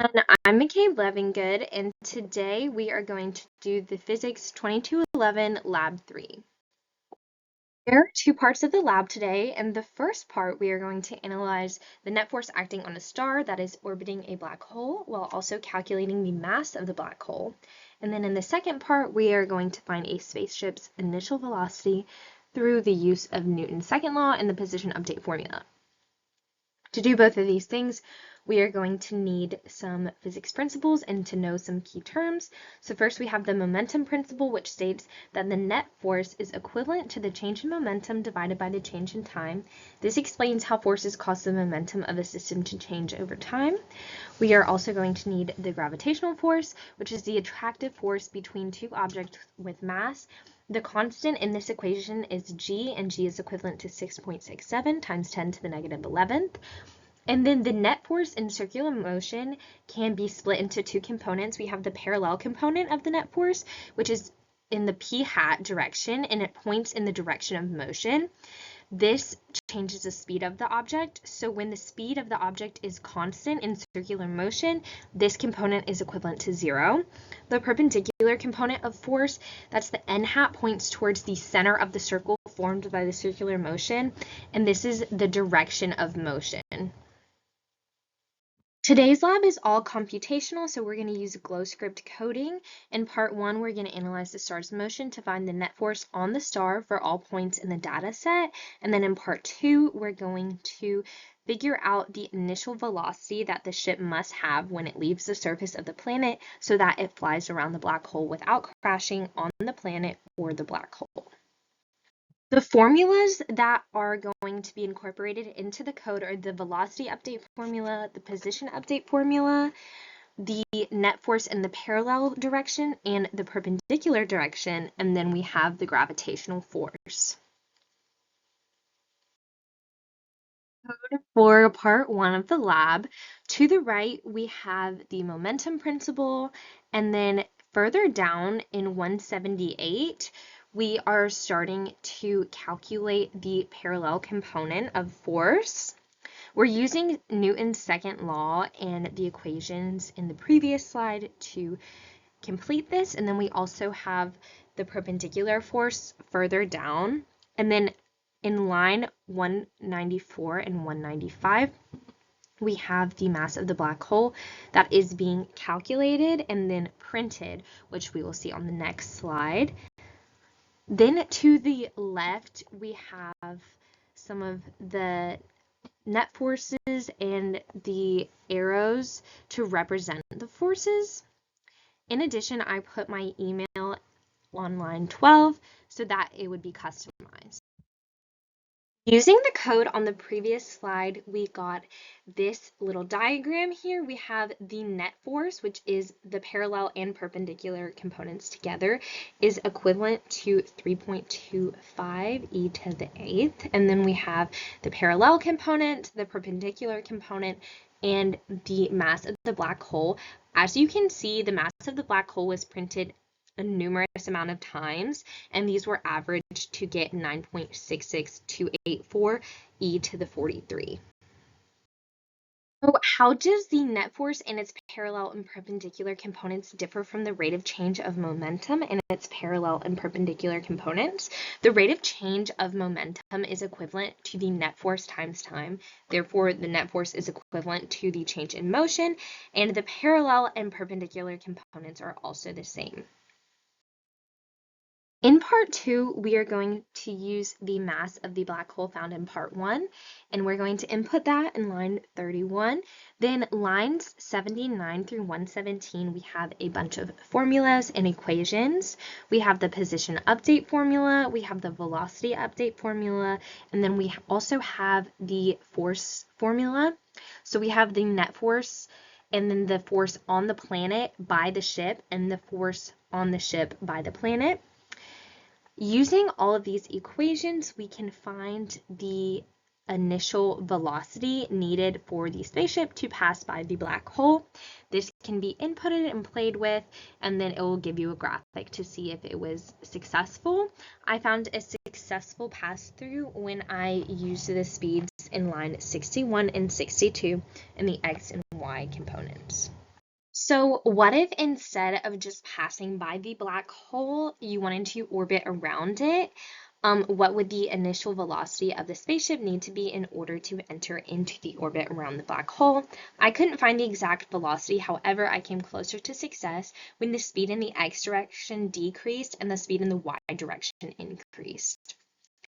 And I'm McCabe Levingood, and today we are going to do the Physics 2211 Lab 3. There are two parts of the lab today, and the first part we are going to analyze the net force acting on a star that is orbiting a black hole, while also calculating the mass of the black hole. And then in the second part, we are going to find a spaceship's initial velocity through the use of Newton's second law and the position update formula. To do both of these things, we are going to need some physics principles and to know some key terms. So first we have the momentum principle, which states that the net force is equivalent to the change in momentum divided by the change in time. This explains how forces cause the momentum of a system to change over time. We are also going to need the gravitational force, which is the attractive force between two objects with mass. The constant in this equation is g, and g is equivalent to 6.67 times 10 to the negative 11th. And then the net force in circular motion can be split into two components. We have the parallel component of the net force, which is in the p hat direction, and it points in the direction of motion. This changes the speed of the object. So when the speed of the object is constant in circular motion, this component is equivalent to 0. The perpendicular component of force, that's the n hat, points towards the center of the circle formed by the circular motion, and this is the direction of motion. Today's lab is all computational, so we're going to use GlowScript coding. In part 1, we're going to analyze the star's motion to find the net force on the star for all points in the data set. And then in part 2, we're going to figure out the initial velocity that the ship must have when it leaves the surface of the planet so that it flies around the black hole without crashing on the planet or the black hole. The formulas that are going to be incorporated into the code are the velocity update formula, the position update formula, the net force in the parallel direction and the perpendicular direction, and then we have the gravitational force. Code for part 1 of the lab. To the right, we have the momentum principle, and then further down in 178, we are starting to calculate the parallel component of force. We're using Newton's second law and the equations in the previous slide to complete this, and then we also have the perpendicular force further down. And then in line 194 and 195, we have the mass of the black hole that is being calculated and then printed, which we will see on the next slide. Then to the left, we have some of the net forces and the arrows to represent the forces. In addition, I put my email on line 12 so that it would be customized. Using the code on the previous slide, we got this little diagram here. We have the net force, which is the parallel and perpendicular components together, is equivalent to 3.25 e to the 8th. And then we have the parallel component, the perpendicular component, and the mass of the black hole. As you can see, the mass of the black hole was printed a numerous amount of times, and these were averaged to get 9.66284 e to the 43. So how does the net force and its parallel and perpendicular components differ from the rate of change of momentum and its parallel and perpendicular components? The rate of change of momentum is equivalent to the net force times time. Therefore, the net force is equivalent to the change in motion, and the parallel and perpendicular components are also the same. In part 2, we are going to use the mass of the black hole found in part 1, and we're going to input that in line 31. Then lines 79 through 117, we have a bunch of formulas and equations. We have the position update formula, we have the velocity update formula, and then we also have the force formula. So we have the net force, and then the force on the planet by the ship, and the force on the ship by the planet. Using all of these equations, we can find the initial velocity needed for the spaceship to pass by the black hole. This can be inputted and played with, and then it will give you a graphic to see if it was successful. I found a successful pass through when I used the speeds in line 61 and 62 in the X and Y components. So, what if instead of just passing by the black hole, you wanted to orbit around it? What would the initial velocity of the spaceship need to be in order to enter into the orbit around the black hole? I couldn't find the exact velocity, however, I came closer to success when the speed in the x direction decreased and the speed in the y direction increased.